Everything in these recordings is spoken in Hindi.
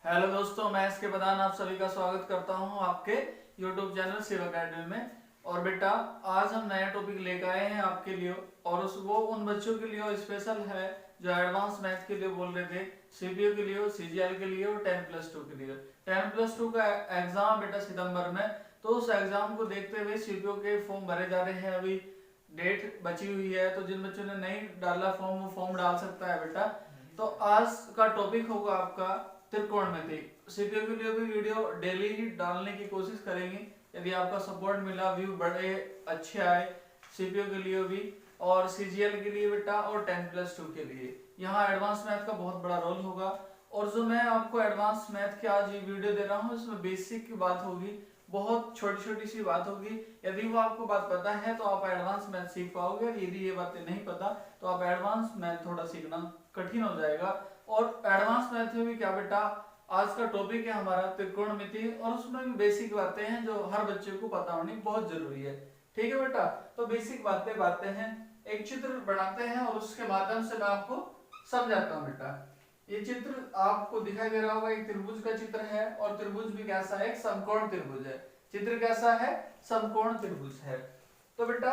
हेलो दोस्तों, मैं इसके प्रधान आप सभी का स्वागत करता हूं आपके YouTube चैनल शिव अकेडमी में। और बेटा, आज हम नया टॉपिक लेकर आए हैं आपके लिए, और वो उन बच्चों के लिए स्पेशल है जो एडवांस मैथ के लिए बोल रहे थे, सीपीयू के लिए, सीजीएल के लिए और 10+2 के लिए। 10+2 का एग्जाम बेटा सितंबर में, तो उस एग्जाम को देखते हुए सीपीयू के फॉर्म भरे जा रहे हैं। अभी डेट बची हुई है, तो जिन बच्चों ने नहीं डाला फॉर्म वो फॉर्म डाल सकता है बेटा। तो आज का टॉपिक होगा आपका त्रिकोणमिति। सीपीयू के लिए भी वीडियो डेली ही डालने की कोशिश करेंगे, यदि आपका सपोर्ट मिला, व्यू बड़े अच्छे आए सीपीयू के लिए भी और सीजीएल के लिए बेटा और 10+2 के लिए। यहाँ एडवांस मैथ का बहुत बड़ा रोल होगा। और जो मैं आपको एडवांस मैथ की आज ये वीडियो दे रहा हूँ, इसमें बेसिक की बात होगी, बहुत छोटी छोटी सी बात होगी। यदि वो आपको बात पता है तो आप एडवांस मैथ सीख पाओगे, यदि ये बातें नहीं पता तो आप एडवांस मैथ थोड़ा सीखना कठिन हो जाएगा। और एडवांस मैथ में भी क्या बेटा, आज का टॉपिक है हमारा त्रिकोणमिति, और उसमें भी बेसिक बातें हैं जो हर बच्चे को पता होनी बहुत जरूरी है। ठीक है बेटा, तो बेसिक बातें हैं। एक चित्र बनाते हैं और उसके माध्यम से मैं आपको समझाता हूँ बेटा। ये चित्र आपको दिखाई दे रहा होगा, एक त्रिभुज का चित्र है, और त्रिभुज भी कैसा है, एक समकोण त्रिभुज है। चित्र कैसा है, समकोण त्रिभुज है। तो बेटा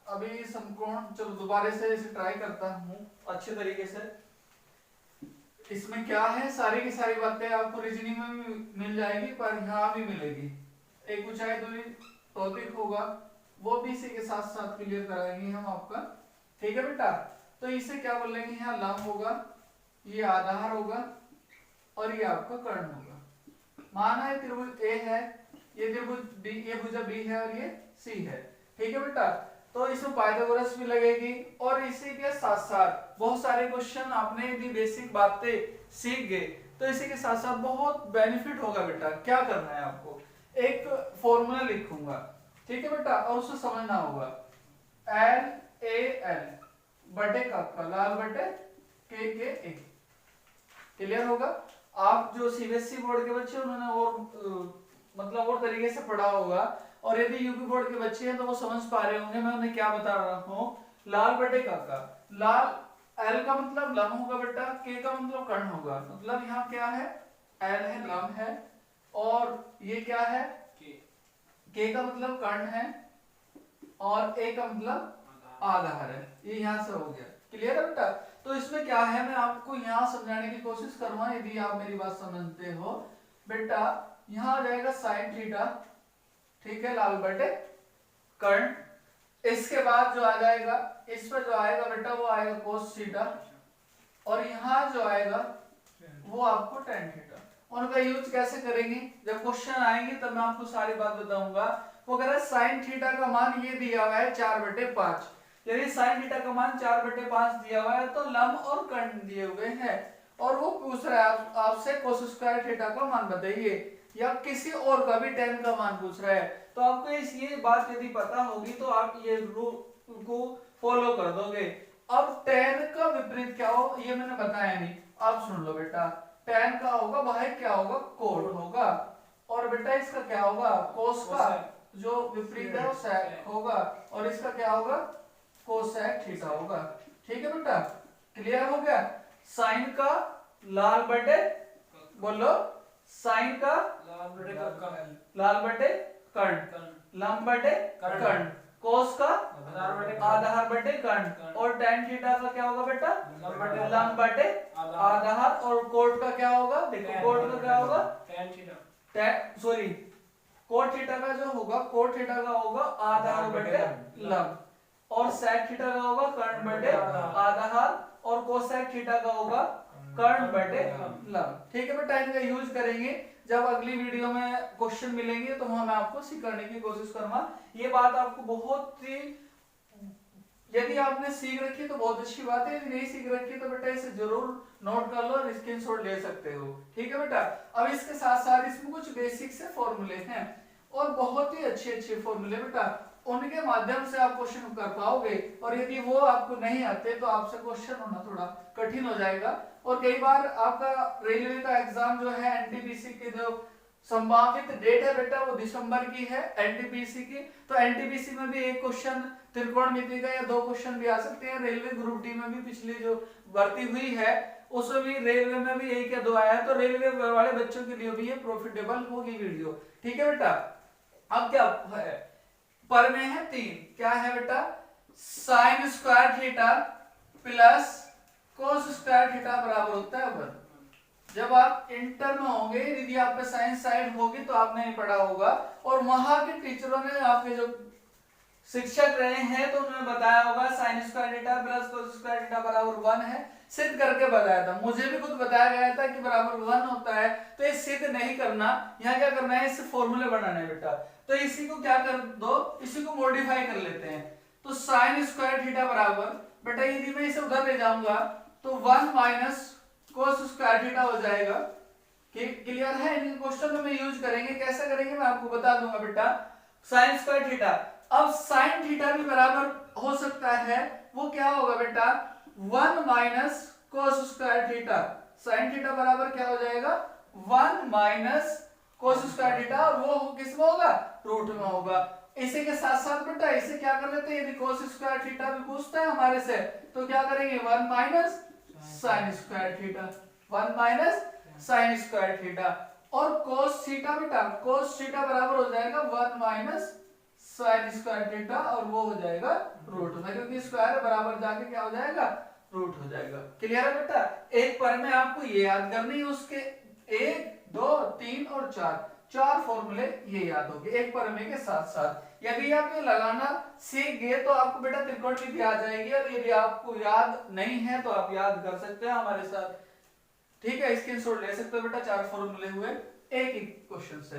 अभी समकोण, चलो दोबारा से इसे ट्राई करता हूँ अच्छे तरीके से। इसमें क्या है, सारी की सारी बातें आपको रीजनिंग में भी मिल जाएगी, पर यहाँ भी मिलेगी। एक ऊंचाई दूरी टॉपिक होगा, वो भी इसी के साथ साथ क्लियर कराएंगे हम आपका। ठीक है बेटा, तो इसे क्या बोलेंगे, यहाँ लंब होगा, ये आधार होगा, और ये आपका कर्ण होगा। माना है त्रिभुज ए है, ये त्रिभुज बी, ये भुजा बी है और ये सी है। ठीक है बेटा, तो इसमें पाइथागोरस भी लगेगी, और इसी के साथ साथ बहुत सारे क्वेश्चन आपने यदि बेसिक बातें सीख गए तो इसी के साथ साथ बहुत बेनिफिट होगा बेटा। क्या करना है आपको, एक फॉर्मूला लिखूंगा, ठीक है बेटा, और उसे समझना होगा। LAL बटे का लाल बटे के। क्लियर होगा। आप जो सीबीएसई बोर्ड के बच्चे उन्होंने और मतलब और तरीके से पढ़ा होगा, और यदि यूपी बोर्ड के बच्चे हैं तो वो समझ पा रहे होंगे मैं उन्हें क्या बता रहा हूँ। लाल बटे का लाल, एल का मतलब लंब होगा बेटा, के का मतलब कर्ण होगा। मतलब यहाँ क्या है, एल है, लंब है, और ये क्या है, के का मतलब कर्ण है, और ए का मतलब आधार है। ये यहाँ से हो गया। क्लियर है बेटा। तो इसमें क्या है, मैं आपको यहाँ समझाने की कोशिश करूंगा, यदि आप मेरी बात समझते हो बेटा। यहाँ आ जाएगा साइन थीटा, ठीक है, लाल बटे कर्ण। इसके बाद जो आ जाएगा, इस पर जो आएगा बेटा वो आएगा कोस थीटा, और यहाँ जो आएगा वो आपको टेन थीटा। उनका यूज कैसे करेंगे, जब क्वेश्चन आएंगे तब मैं आपको सारी बात बताऊंगा। वो कह रहा है साइन थीटा का मान ये दिया हुआ है 4/5। यदि साइन थीटा का मान 4/5 दिया हुआ है तो लंब और कर्ण दिए हुए हैं, और वो पूछ रहा है आपसे कोस स्क्वायर थीटा का मान बताइए, या किसी और का भी tan का मान पूछ रहा है। तो आपको ये बात यदि पता होगी तो आप ये रूल को फॉलो कर दोगे। अब tan का विपरीत क्या हो ये मैंने बताया नहीं, आप सुन लो बेटा। tan का होगा वह क्या होगा, कोट होगा, और बेटा इसका क्या होगा, कोस का जो विपरीत है वो sec होगा, और इसका क्या होगा, कोसेक थीटा होगा। ठीक है बेटा, क्लियर हो गया। साइन का लाल बटे, बोलो, साइन का लाल बटे कर्ण, लंब बटे कर्ण, कोस का आधार बटे कर्ण, और tan थीटा का क्या होगा बेटा, लंब बटे आधार, और कोट का क्या होगा, देखो कोट का क्या होगा, सॉरी, कोट थीटा का जो होगा, कोट थीटा का होगा आधार बटे लंब, और sec थीटा का होगा कर्ण बटे आधार, और कोसेक थीटा का होगा कर्ण बटे लंब। ठीक है बेटा, इनका यूज करेंगे जब अगली वीडियो में क्वेश्चन मिलेंगे तो वहां मैं आपको सिखाने की कोशिश करूंगा। ये बात आपको बहुत ही, यदि आपने सीख रखी तो बहुत अच्छी बात है, यदि नहीं सीख रखी तो बेटा इसे जरूर नोट कर लो और स्क्रीनशॉट ले सकते हो। ठीक है बेटा। अब इसके साथ साथ इसमें कुछ बेसिक से फॉर्मूले हैं, और बहुत ही अच्छे फॉर्मूले बेटा, उनके माध्यम से आप क्वेश्चन कर पाओगे, और यदि वो आपको नहीं आते तो आपसे क्वेश्चन होना थोड़ा कठिन हो जाएगा। और कई बार आपका रेलवे का एग्जाम जो है, एनटीपीसी के जो संभावित डेट है बेटा वो दिसंबर की है एनटीपीसी की। तो एनटीपीसी में भी एक क्वेश्चन त्रिकोणमिति का या 2 क्वेश्चन भी आ सकते हैं। रेलवे ग्रुप डी में भी पिछली जो भर्ती हुई है उसमें भी रेलवे में भी 1 या 2 आया है। तो रेलवे वाले बच्चों के लिए भी ये प्रॉफिटेबल होगी वीडियो। ठीक है बेटा। अब क्या है पर में है 3, क्या है बेटा sine square theta plus cos square theta बराबर होता है 1। जब आप इंटर में होंगे यदि आप पे साइंस साइड होगी तो आपने नहीं पढ़ा होगा, और वहां के टीचरों ने आपके जो शिक्षक रहे हैं तो उन्होंने बताया होगा sine square theta plus cos square theta बराबर 1 है, सिद्ध करके बताया था। मुझे भी खुद बताया गया था कि बराबर 1 होता है। तो ये सिद्ध नहीं करना, यहाँ क्या करना है इसे फॉर्मूले बनाना है बेटा। तो इसी को क्या कर दो, इसी को मॉडिफाई कर लेते हैं। तो साइन स्क्वायर थीटा बराबर बेटा यदि मैं इसे उधर ले जाऊंगा तो 1 माइनस कोस स्क्वायर थीटा हो जाएगा। क्लियर है। इन क्वेश्चन में यूज करेंगे, कैसे करेंगे मैं आपको बता दूंगा बेटा। साइन स्क्वायर थीटा, अब साइन थीटा भी बराबर हो सकता है, वो क्या होगा बेटा 1 minus cos square theta. Sine theta बराबर क्या हो जाएगा 1 माइनस कोस स्क्वायर थीटा, और वो किस में होगा रूट में होगा। इसी के साथ साथ बेटा इसे क्या कर लेते हैं, यदि कोस स्क्वायर थीटा भी पूछता है हमारे से तो क्या करेंगे 1 minus sine square theta, 1 minus sine square theta. और कोस थीटा बेटा कोस थीटा बराबर हो जाएगा 1 माइनस साइन स्क्वायर थीटा, और वो हो जाएगा रूट में, क्योंकि स्क्वायर बराबर जाके क्या हो जाएगा रूट हो जाएगा। क्लियर है बेटा। एक पर में आपको ये याद करनी है, उसके 1 2 3 और 4 फॉर्मूले ये याद होंगे एक परमे के साथ साथ। यदि आप ये लगाना सीख गए तो आपको बेटा त्रिकोणमिति आ जाएगी, और यदि आपको याद नहीं है तो आप याद कर सकते हैं हमारे साथ। ठीक है, स्क्रीनशॉट ले सकते हो बेटा। 4 फॉर्मूले हुए एक ही क्वेश्चन से।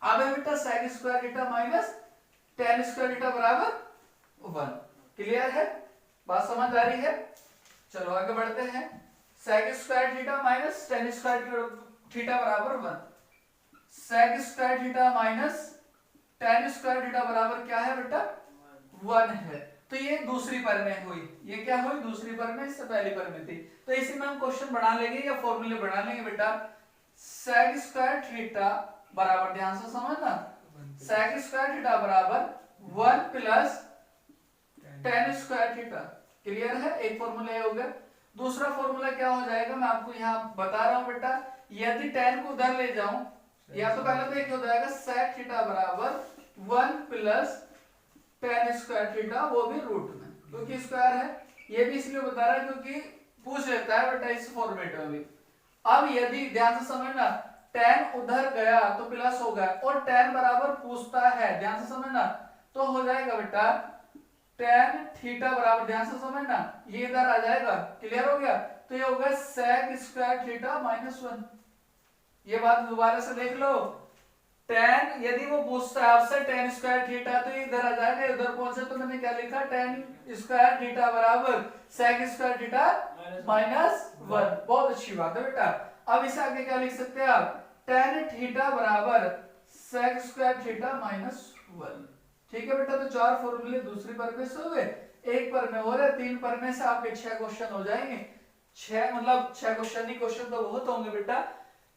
अब है बेटा sec square theta minus tan square theta बराबर 1। क्लियर है, बात समझ आ रही है। चलो आगे बढ़ते हैं। sec square theta minus tan square theta बराबर 1। sec square theta minus tan square theta बराबर क्या है बेटा 1 है। तो ये दूसरी पर में हुई, ये क्या हुई दूसरी पर में, इससे पहली पर में थी। तो इसी में हम क्वेश्चन बना लेंगे या फॉर्मूले बना लेंगे बेटा। sec स्क्वायर थीटा बराबर, ध्यान से समझना, sec स्क्वायर थीटा बराबर 1 plus tan square theta. Clear है, एक फॉर्मूला हो गया। दूसरा फॉर्मूला क्या हो जाएगा मैं आपको यहाँ बता रहा हूँ बेटा। यदि tan को उधर ले जाऊं, या तो पहले तो एक हो जाएगा sec थीटा बराबर 1 प्लस tan स्क्वायर थीटा, वो भी रूट में, क्योंकि स्क्वायर है। ये भी इसलिए बता रहा है क्योंकि पूछ लेता है बेटा इस फॉर्मेट में भी। अब यदि ध्यान से समझना tan उधर गया तो प्लस हो गया, और tan बराबर पूछता है, ध्यान से समझना, तो हो जाएगा बेटा tan थीटा बराबर, ध्यान से समझना, ये इधर आ जाएगा। क्लियर हो गया। तो ये होगा sec स्क्वायर थीटा माइनस 1। ये बात दोबारा से देख लो। tan यदि वो पूछता है आपसे tan स्क्वायर थीटा, तो ये इधर आ जाएगा। इधर पहुंचे तो मैंने क्या लिखा tan स्क्वायर थीटा बराबर sec स्क्वायर थीटा माइनस 1। बहुत अच्छी बात है बेटा। अब इसे आगे क्या लिख सकते हैं आप, tan थीटा बराबर sec स्क्वायर थीटा माइनस 1। ठीक है बेटा। तो 4 फॉर्मूले दूसरी पर में से हो गए, एक पर में हो रहे, 3 पर में से आपके 6 क्वेश्चन हो जाएंगे। 6 मतलब 6 क्वेश्चन ही, क्वेश्चन तो बहुत होंगे बेटा।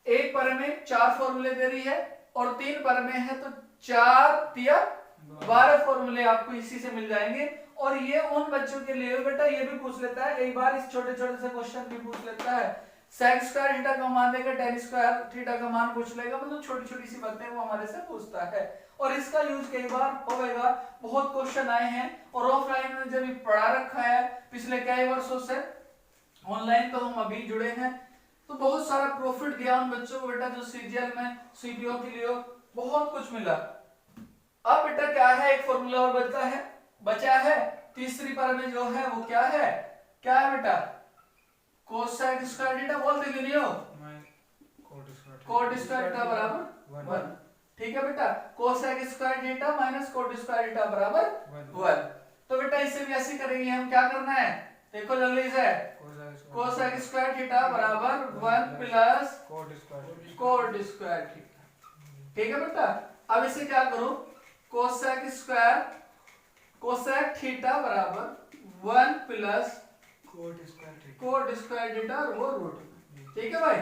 एक पर में 4 फॉर्मूले दे रही है और 3 पर में है, तो 4 या 12 फॉर्मूले आपको इसी से मिल जाएंगे। और ये उन बच्चों के लिए बेटा ये भी पूछ लेता है कई बार, इस छोटे छोटे से क्वेश्चन भी पूछ लेता है। sec स्क्वायर थीटा का मान देगा, tan स्क्वायर थीटा का मान पूछ लेगा, मतलब छोटी छोटी सी बातें वो हमारे से पूछता है। और इसका यूज कई बार होगा, बहुत क्वेश्चन आए हैं, और ऑफलाइन में जब पढ़ा रखा है पिछले कई वर्षों से, ऑनलाइन तो हम अभी जुड़े हैं, तो बहुत सारा प्रॉफिट दिया उन बच्चों को बेटा जो सीजीएल में सीपीओ के लिए बहुत कुछ मिला। अब बेटा क्या है, एक फॉर्मूला और बचा है तीसरी पर में जो है वो क्या है बेटा कोसेक स्क्वायर थीटा, बोल दे नहीं हो, कोट स्क्वायर थीटा बराबर 1। ठीक है बेटा, cosec square theta minus cot square theta बराबर 1। तो बेटा इसे भी ऐसे करेंगे हम। क्या करना है देखो जल्दी से, कोसेक स्क्वायर थीटा बराबर 1 प्लस कोट स्क्वायर थीटा। ठीक है बेटा। अब इसे क्या करो, कोसेक थीटा बराबर 1 प्लस कोट स्क्वायर थीटा, और वो रूट में। ठीक है भाई,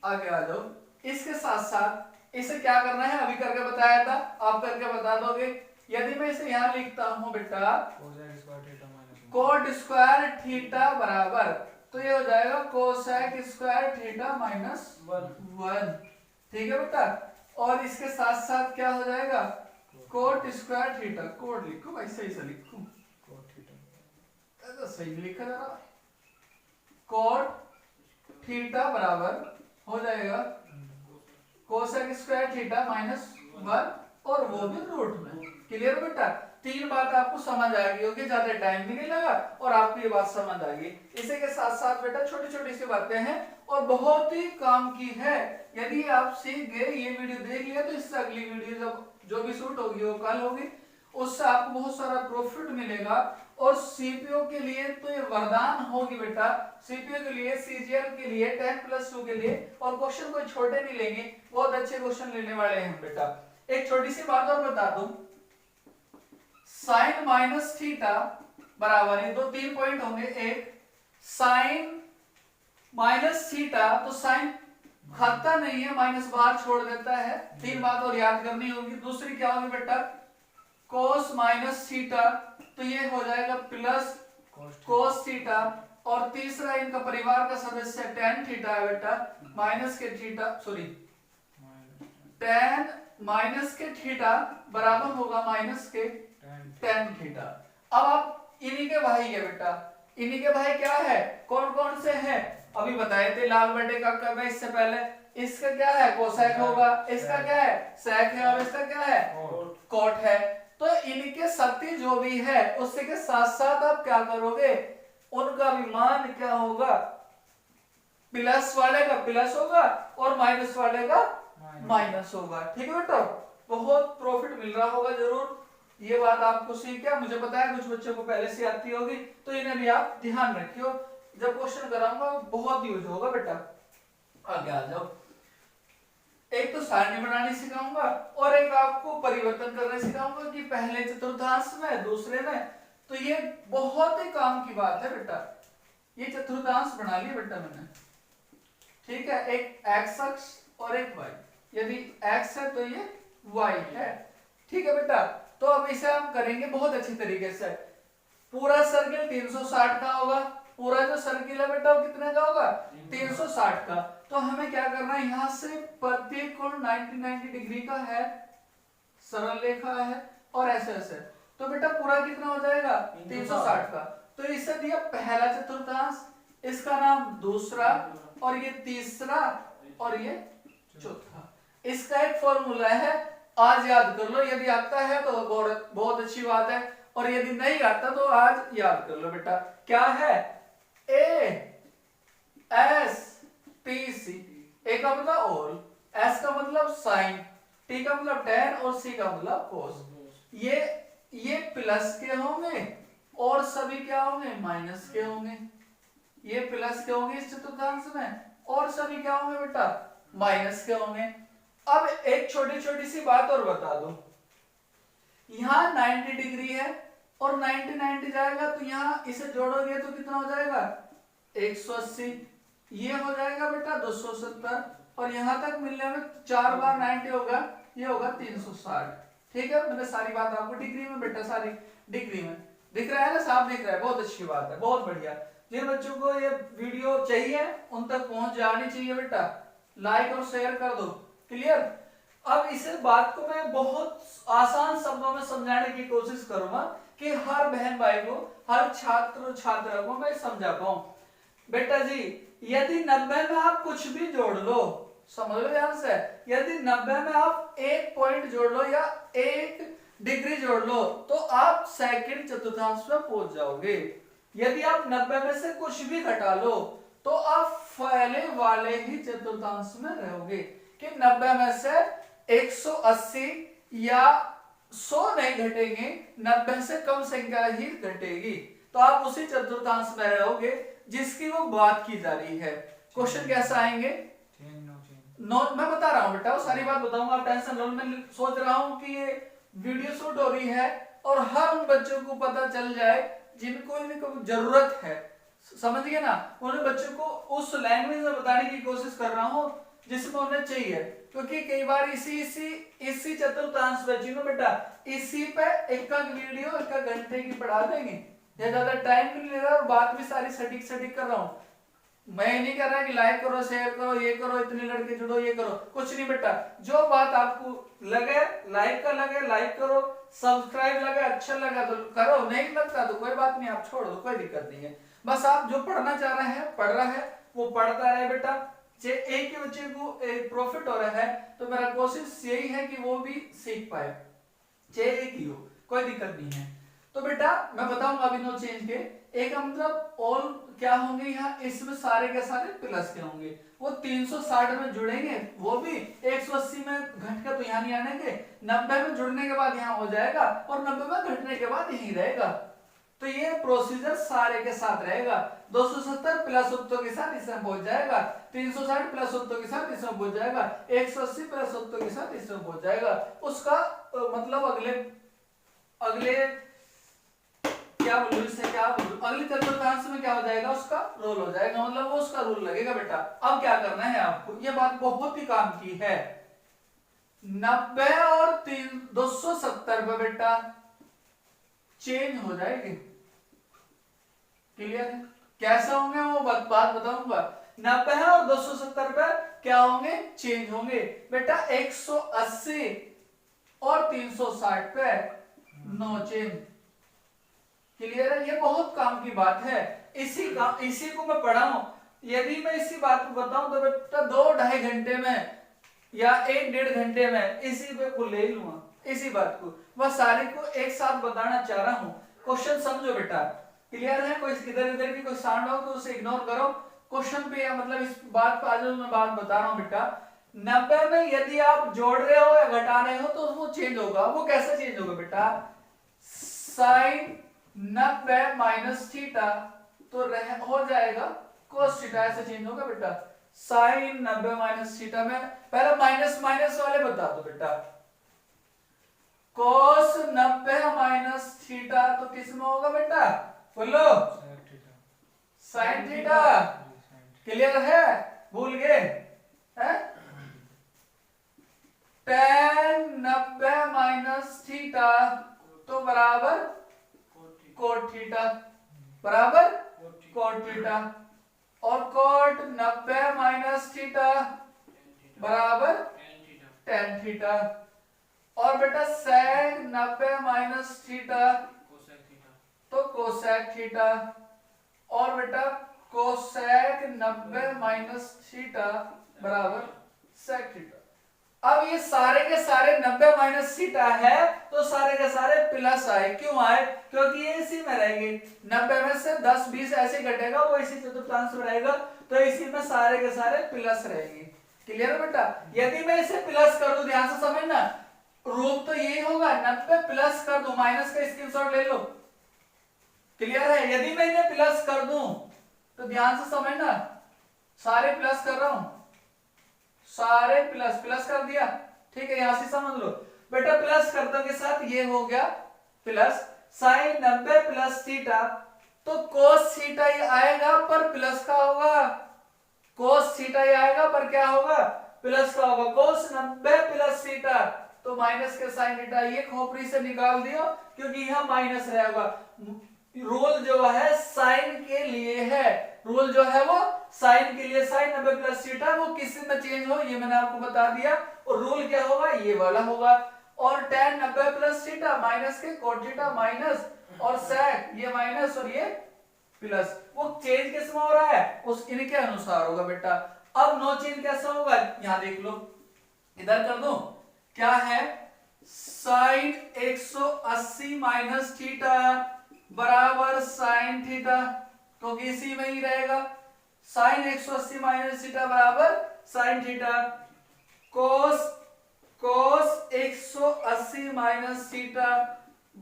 आगे आ जाओ। इसके साथ साथ इसे क्या करना है अभी करके बताया था, आप करके बता दोगे। यदि मैं इसे यहाँ लिखता हूँ बेटा कोट स्क्वायर थीटा बराबर, तो ये हो जाएगा कोसेक स्क्वायर थीटा माइनस 1। ठीक है बेटा, और इसके साथ साथ क्या हो जाएगा कोट स्क्वायर थीटा, कोट लिखो भाई सही से लिखो, तो सही लिखा जा रहा, कोट थीटा बराबर हो जाएगा कोसेक स्क्वायर थीटा माइनस 1 और वो भी रूट में। क्लियर बेटा, तीन बात आपको समझ आ गई होगी, ज्यादा टाइम भी नहीं लगा और आपको ये बात समझ आ गई। इसी के साथ साथ बेटा छोटी छोटी सी बातें हैं और बहुत ही काम की है। यदि आप सीख गए, ये वीडियो देख लिया, तो इससे अगली वीडियो जो भी शूट होगी वो कल होगी, उससे आपको बहुत सारा प्रॉफिट मिलेगा। और सीपीओ के लिए तो ये वरदान होगी बेटा, सीपीओ के लिए, सीजीएल के लिए, 10+2 के लिए, और क्वेश्चन कोई छोटे नहीं लेंगे, बहुत अच्छे क्वेश्चन लेने वाले हैं बेटा। एक छोटी सी बात और बता दूं, साइन माइनस थीटा बराबर है, दो तीन पॉइंट होंगे, एक साइन माइनस थीटा, तो साइन खाता नहीं है, माइनस बाहर छोड़ देता है, तीन बात और याद करनी होगी। दूसरी क्या होगी बेटा कोस माइनस थीटा, तो ये हो जाएगा प्लस कोस थीटा, और तीसरा इनका परिवार का सदस्य टेन थीटा है बेटा, माइनस के थीटा, सॉरी टेन माइनस के थीटा बराबर होगा माइनस के टेन थीटा। अब आप इन्हीं के भाई है बेटा, इन्हीं के भाई क्या है, कौन कौन से हैं, अभी बताए थे लाल बटे का कर रहे इससे पहले। इसका क्या है कोसेक होगा, इसका क्या है सेक है, और इसका क्या है कोट है। तो इनके शक्ति जो भी है उससे के साथ साथ आप क्या करोगे, उनका भी मान क्या होगा, प्लस वाले का प्लस होगा और माइनस वाले का माइनस होगा। ठीक है बेटा, बहुत प्रॉफिट मिल रहा होगा जरूर, ये बात आपको सीख गया, मुझे पता है कुछ बच्चों को पहले से आती होगी, तो इन्हें भी आप ध्यान रखियो, जब क्वेश्चन कराऊंगा बहुत यूज होगा बेटा। आगे आ जाओ, एक तो सारणी बनानी सिखाऊंगा और एक आपको परिवर्तन करने सिखाऊंगा कि पहले चतुर्थांश में दूसरे में, तो ये बहुत ही काम की बात है बेटा। ये चतुर्थांश बना लिया बेटा मैंने, ठीक है, एक एक्स अक्ष और एक वाई, यदि एक्स है तो ये वाई है। ठीक है बेटा, तो अब इसे हम करेंगे बहुत अच्छी तरीके से। पूरा सर्किल 360 का होगा, पूरा जो सर्किल है बेटा वो कितने का होगा 360 का। तो हमें क्या करना है, यहां से प्रत्येक कोण 90 डिग्री का है, सरल रेखा है, और ऐसे ऐसे, तो बेटा पूरा कितना हो जाएगा 360 का। तो इसे दिया पहला चतुर्थांश, इसका नाम दूसरा, और ये तीसरा, और ये चौथा। इसका एक फॉर्मूला है, आज याद कर लो, यदि आता है तो बहुत अच्छी बात है, और यदि नहीं आता तो आज याद कर लो बेटा। क्या है, ए एस टी सी, ए का मतलब ऑल, एस का मतलब साइन, टी का मतलब टेन, और सी का मतलब कोस। ये प्लस के होंगे और सभी क्या होंगे माइनस के होंगे, ये प्लस के होंगे इस चतुर्थांश में, और सभी क्या होंगे बेटा माइनस के होंगे। अब एक छोटी छोटी सी बात और बता दो, यहां 90 डिग्री है और 90 जाएगा, तो यहां इसे जोड़ोगे तो कितना हो जाएगा 180, ये हो जाएगा बेटा 270, और यहां तक मिलने में 4 बार 90 होगा, ये होगा 360। ठीक है, मैंने सारी बात आपको डिग्री में बेटा, सारी डिग्री में दिख रहा है ना, साफ दिख रहा है, बहुत अच्छी बात है, बहुत बढ़िया। जिन बच्चों को ये वीडियो चाहिए उन तक पहुंच जानी चाहिए बेटा, लाइक और शेयर कर दो। क्लियर, अब इस बात को मैं बहुत आसान शब्दों में समझाने की कोशिश करूंगा कि हर बहन भाई को, हर छात्र छात्रा को मैं समझा पाऊं। बेटा जी, यदि 90 में आप कुछ भी जोड़ लो, समझ लो ध्यान से, यदि 90 में आप एक पॉइंट जोड़ लो या एक डिग्री जोड़ लो, तो आप सेकंड चतुर्थांश में पहुंच जाओगे। यदि आप 90 में से कुछ भी घटा लो, तो आप पहले वाले ही चतुर्थांश में रहोगे, कि 90 में से 180 या 100 नहीं घटेंगे, 90 से कम संख्या ही घटेगी, तो आप उसी चतुर्थांश में रहोगे जिसकी वो बात की जा रही है। क्वेश्चन कैसा आएंगे, मैं बता रहा हूं बेटा, वो सारी बात बताऊंगा, आप टेंशन लो। मैं सोच रहा हूं कि ये वीडियो शूट हो रही है और हर उन बच्चों को पता चल जाए जिनको इनको जरूरत है, समझ गए ना, उन बच्चों को उस लैंग्वेज में बताने की कोशिश कर रहा हूं जिसमें उन्हें चाहिए। क्योंकि कई बार इसी चतुर्थांश बच्ची में बेटा इसी पे एक वीडियो 1 घंटे की पढ़ा देंगे, ये ज्यादा टाइम भी नहीं ले रहा और बात भी सारी सटीक सटीक कर रहा हूँ। मैं नहीं कर रहा कि लाइक करो, शेयर करो, ये करो, इतने लड़के जुड़ो, ये करो, कुछ नहीं बेटा। जो बात आपको लगे, लाइक का लगे लाइक करो, सब्सक्राइब लगे अच्छा लगा तो करो, नहीं लगता तो कोई बात नहीं, आप छोड़ दो, कोई दिक्कत नहीं है। बस आप जो पढ़ना चाह रहे हैं, पढ़ रहा है, वो पढ़ता रहे बेटा। एक ही बच्चे को प्रॉफिट हो रहा है तो मेरा कोशिश यही है कि वो भी सीख पाए, चाहे एक ही हो, कोई दिक्कत नहीं है। तो बेटा मैं बताऊंगा अभी नो चेंज के एक का मतलब ऑल क्या होंगे, यहाँ इसमें सारे के सारे प्लस के होंगे, वो 360 में जुड़ेंगे, वो भी 180 में घट के तो यहाँ नहीं आने के, 90 में जुड़ने के बाद यहाँ हो जाएगा और 90 में घटने के बाद यहीं रहेगा। तो ये प्रोसीजर सारे के साथ रहेगा। 270 प्लस उत्तों के साथ इसमें पहुंच जाएगा, 360 प्लस उत्तों के साथ इसमें पहुंच जाएगा, 180 प्लस उत्तों के साथ इसमें पहुंच जाएगा। उसका मतलब अगले क्या बोलूं, इससे क्या बोलूं, अगले चतुर्थांश में क्या हो जाएगा, उसका रोल हो जाएगा, मतलब वो उसका रूल लगेगा बेटा। अब क्या करना है आपको, ये बात बहुत ही काम की है। 90 और 270 पे बेटा चेंज हो जाएगी, क्लियर है? कैसे होंगे वो बात बताऊंगा। 90 और 270 पे क्या होंगे, चेंज होंगे बेटा। 180 और 360 पे नो चेंज, क्लियर है? ये बहुत काम की बात है, इसी को मैं पढ़ा हूं। यदि मैं इसी बात को बताऊं तो बेटा 2-2.5 घंटे में या 1-1.5 घंटे में इसी पे को ले लूंगा, इसी बात को वह सारे को एक साथ बताना चाह रहा हूं। क्वेश्चन समझो बेटा, क्लियर है? कोई इधर उधर की कोई साउंड हो तो उसे इग्नोर करो, क्वेश्चन पे या मतलब इस बात पे आज मैं बात बता रहा हूं बेटा। 90 में यदि आप जोड़ रहे हो या घटा रहे हो तो वो चेंज होगा। वो कैसे चेंज होगा बेटा, साइन 90 माइनस थीटा तो हो जाएगा कोस थीटा, ऐसे चेंज होगा बेटा। साइन 90 माइनस थीटा में पहले माइनस माइनस वाले बता दो बेटा। कोस 90 माइनस थीटा तो किस में होगा बेटा, बोलो? साइन थीटा, क्लियर है? भूल गए हैं? tan 90 माइनस थीटा तो बराबर कोट थीटा, बराबर कोट थीटा, और कोट 90 माइनस थीटा बराबर tan थीटा, और बेटा sec 90 माइनस थीटा तो कोसेक थीटा, और बेटा कोसेक 90 माइनस थीटा बराबर सेक थीटा। अब ये सारे के सारे 90 माइनस थीटा है तो सारे के सारे प्लस आए, क्यों आए? क्योंकि ये इसी में रहेंगे। 90 में से 10-20 ऐसे घटेगा, वो इसी चतुर्थांश में रहेगा, तो इसी में सारे के सारे प्लस रहेंगे, क्लियर है बेटा? यदि मैं इसे प्लस कर दूं, ध्यान से समझना, रूप तो यही होगा, 90 प्लस कर दूं, माइनस का स्क्रीनशॉट ले लो, क्लियर है? यदि मैं इन्हें प्लस कर दूं तो ध्यान से समझना, सारे प्लस कर रहा हूं, सारे प्लस प्लस कर दिया, ठीक है? यहां से समझ लो बेटा, प्लस करने के साथ ये हो गया प्लस साइन 90 प्लस थीटा तो कोस थीटा ये आएगा पर प्लस का होगा, कोस थीटा ये आएगा पर क्या होगा, प्लस का होगा। कोस 90 प्लस थीटा तो माइनस के साइन थीटा, ये खोपड़ी से निकाल दियो क्योंकि यहां माइनस रहेगा। रूल जो है साइन के लिए है, रूल जो है वो साइन के लिए, साइन 90 प्लस थीटा वो किसी में चेंज हो ये मैंने आपको बता दिया, और रूल क्या होगा, ये वाला होगा। और tan 90 प्लस थीटा माइनस के कोट थीटा माइनस, और sec ये माइनस और ये प्लस, वो चेंज किस में हो रहा है, उस इनके अनुसार होगा बेटा। अब नो चेंज कैसा होगा, यहां देख लो, इधर कर दो, क्या है, साइन 180 माइनस थीटा बराबर साइन थीटा, क्योंकि इसी में ही रहेगा। साइन 180 माइनस थीटा बराबर साइन थीटा, कोस 180 माइनस थीटा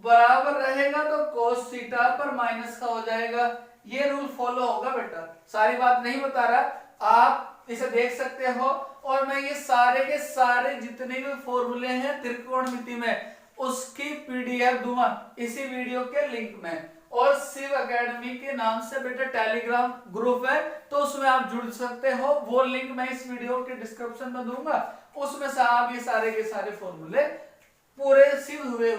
बराबर रहेगा तो कोस थीटा पर माइनस का हो जाएगा। ये रूल फॉलो होगा बेटा, सारी बात नहीं बता रहा, आप इसे देख सकते हो। और मैं ये सारे के सारे जितने भी फॉर्मूले हैं त्रिकोणमिति में उसकी पीडीएफ दूंगा इसी वीडियो के लिंक में, और शिव एकेडमी के नाम से बेटा टेलीग्राम ग्रुप है, तो उसमें आप जुड़ सकते हो। वो लिंक मैं इस वीडियो के डिस्क्रिप्शन में दूंगा, उसमें से आप ये सारे के सारे फॉर्मूले पूरे सिद्ध हुए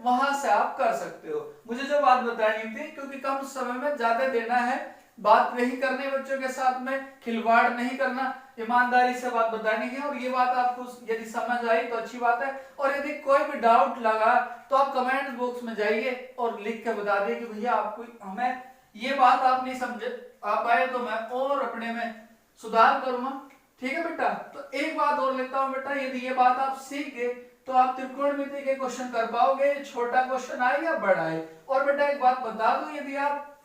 वहां से आप कर सकते हो। मुझे जो बात बतानी थी, क्योंकि कम समय में ज्यादा देना है, बात वही करनी है बच्चों के साथ में, खिलवाड़ नहीं करना, ईमानदारी से बात बतानी है। और ये बात आपको यदि समझ आई तो अच्छी बात है, और यदि कोई भी डाउट लगा तो आप कमेंट बॉक्स में जाइए और लिख के बता दिए कि भैया आपको हमें ये बात आप नहीं समझे आ पाए तो मैं और अपने में सुधार करूंगा। ठीक है बेटा, तो एक बात और लेता हूं बेटा, यदि ये बात आप सीख गए तो आप त्रिकोणमिति के क्वेश्चन कर पाओगे, छोटा क्वेश्चन आए या बड़ा आए। और बेटा एक बात बता दूं, यदि आप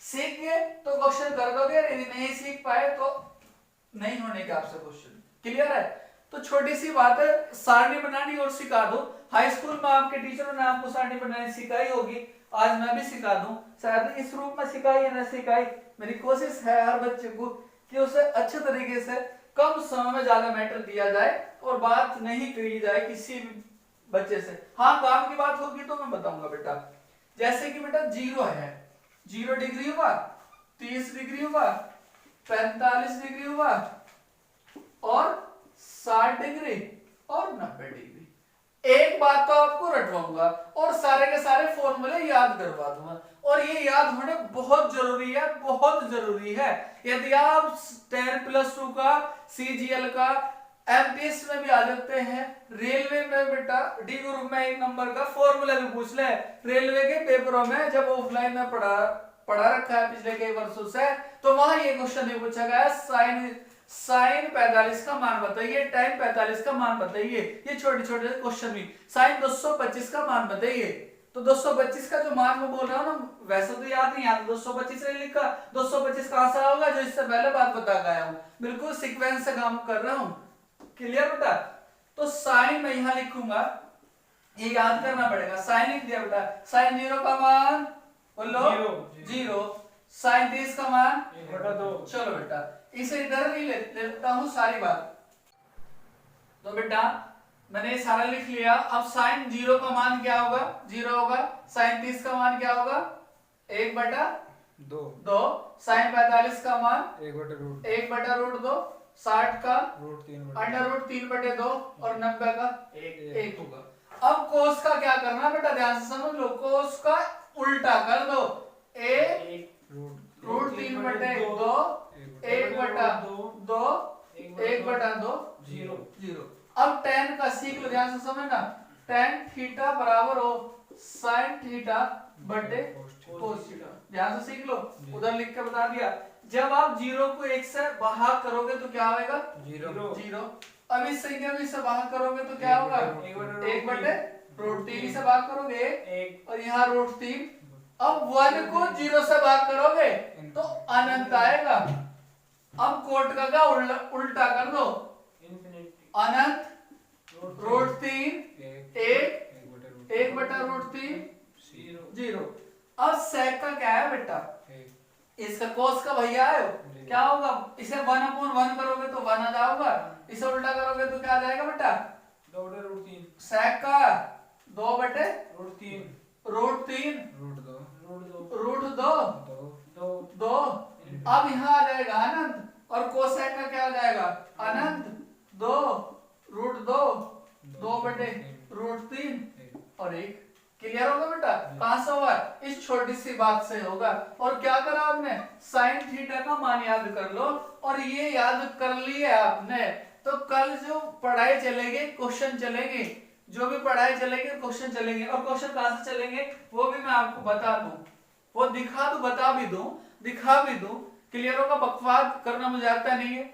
सीख गए तो क्वेश्चन कर दोगे, यदि नहीं सीख पाए तो नहीं होने के आपसे क्वेश्चन। क्लियर है? तो छोटी सी बात है, सारणी बनानी और सिखा दो। हाई स्कूल में आपके टीचरों ने आपको सारणी बनानी सिखाई होगी, आज मैं भी सिखा दूं, शायद इस रूप में सिखाई या न सिखाई, मेरी कोशिश है हर बच्चे को कि उसे अच्छे तरीके से कम समय में ज्यादा मैटर दिया जाए और बात नहीं कही जाए किसी भी बच्चे से। हाँ, काम की बात होगी तो मैं बताऊंगा बेटा। जैसे कि बेटा 0 है, 0 डिग्री हुआ, 30 डिग्री हुआ, 45 डिग्री हुआ, और 60 डिग्री और 90 डिग्री। एक बात तो आपको रटवाऊंगा और सारे के सारे फॉर्मूले याद करवा दूंगा, और ये याद होने बहुत जरूरी है, बहुत जरूरी है। यदि आप 10+2 का, सीजीएल का, एमपीएस में भी आ जाते हैं, रेलवे में बेटा डी ग्रुप में 1 नंबर का फॉर्मूला भी पूछ ले। रेलवे के पेपरों में जब ऑफलाइन में पढ़ा रखा है पिछले कई वर्षों से, तो वहां ये क्वेश्चन नहीं पूछा गया साइन 45 का मान बताइए, टाइम 45 का मान बताइए, ये छोटे छोटे क्वेश्चन भी। साइन 225 का मान बताइए, तो 225 का जो मान मैं बोल रहा हूँ ना, वैसे तो याद नहीं आता, 225 नहीं लिखा, 225 कहां से होगा, जो इससे पहले बात बता गया हूँ, बिल्कुल सीक्वेंस से काम कर रहा हूँ। क्लियर बेटा? तो साइन मैं यहां लिखूंगा, ये याद करना पड़ेगा। साइन लिख दिया बेटा, साइन 0 का मान बोलो 0, साइन 30 का मान 1/2। चलो बेटा, इसे इधर नहीं लेता हूं सारी बात। तो बेटा मैंने सारा लिख लिया। अब साइन 0 का मान क्या होगा, 0 होगा। साइन 30 का मान क्या होगा, 1/2। साइन 45 का मान 1/√2। 60 का √3/2 और 90 का 1 होगा। अब कोस का क्या करना बेटा, ध्यान से समझ लो, कोस का उल्टा कर दो, √3/2, 1/2, 1/2, 0। अब tan का सीख लो, ध्यान से समझना, tan थीटा बराबर हो sin थीटा बटे cos थीटा। ध्यान से सीख लो, उधर लिख के बता दिया। जब आप 0 को 1 से भाग करोगे तो क्या होगा, 0। अब इस संख्या से भाग करोगे तो क्या होगा, 1/√3 से भाग करोगे 1, और यहाँ √3। अब 1 को 0 से भाग करोगे तो अनंत आएगा। अब कोट का उल्टा कर दो, अनंत √3 1/√3 0। अब sec का क्या है बेटा, इसका cos का भैया है, क्या होगा, इसे 1/1 करोगे तो 1 आ जाएगा, इसे उल्टा करोगे तो क्या आ जाएगा बेटा, 2/√3। sec का 2/√3, √2। अब यहाँ आ जाएगा अनंत, और cosec का क्या आ जाएगा, अनंत 2√2, 2/√3 और 1। क्लियर होगा बेटा? कहां से होगा, इस छोटी सी बात से होगा। और क्या करा आपने, साइन थीटा का मान याद कर लो, और ये याद कर लिया आपने, तो कल जो पढ़ाई चलेगी, क्वेश्चन चलेंगे, जो भी पढ़ाई चलेगी क्वेश्चन चलेंगे। और क्वेश्चन कहां से चलेंगे वो भी मैं आपको बता दूं, वो दिखा दूं, बता भी दूं, दिखा भी दूं। क्लियर होगा? बकवास करना मुझे आता नहीं है,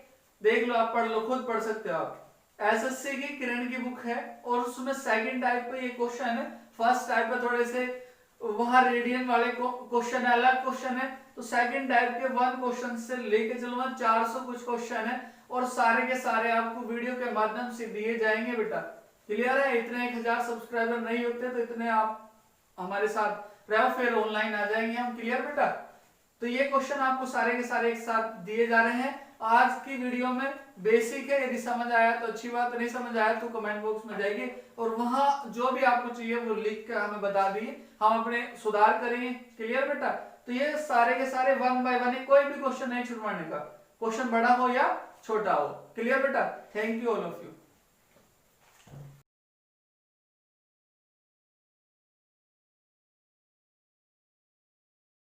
देख लो, आप पढ़ लो, खुद पढ़ सकते हो आप। एसएससी की किरण की बुक है, और उसमें सेकंड टाइप पे ये क्वेश्चन है, फर्स्ट टाइप पे थोड़े से वहां रेडियन वाले क्वेश्चन है, अलग क्वेश्चन है। तो सेकंड टाइप के 1 क्वेश्चन से लेके चलूंगा 400 कुछ क्वेश्चन है, और सारे के सारे आपको वीडियो के माध्यम से दिए जाएंगे बेटा। क्लियर है? इतने 1000 सब्सक्राइबर नहीं होते तो इतने आप हमारे साथ रहो, फिर ऑनलाइन आ जाएंगे हम। क्लियर बेटा? तो ये क्वेश्चन आपको सारे के सारे एक साथ दिए जा रहे हैं आज की वीडियो में। बेसिक है, यदि समझ आया तो अच्छी बात, नहीं समझ आया तो कमेंट बॉक्स में जाइए और वहां जो भी आपको चाहिए वो लिख कर हमें बता दिए, हम अपने सुधार करेंगे। क्लियर बेटा? तो ये सारे के सारे 1 बाय 1 है, कोई भी क्वेश्चन नहीं छुड़वाने का, क्वेश्चन बड़ा हो या छोटा हो। क्लियर बेटा? Thank you all of you.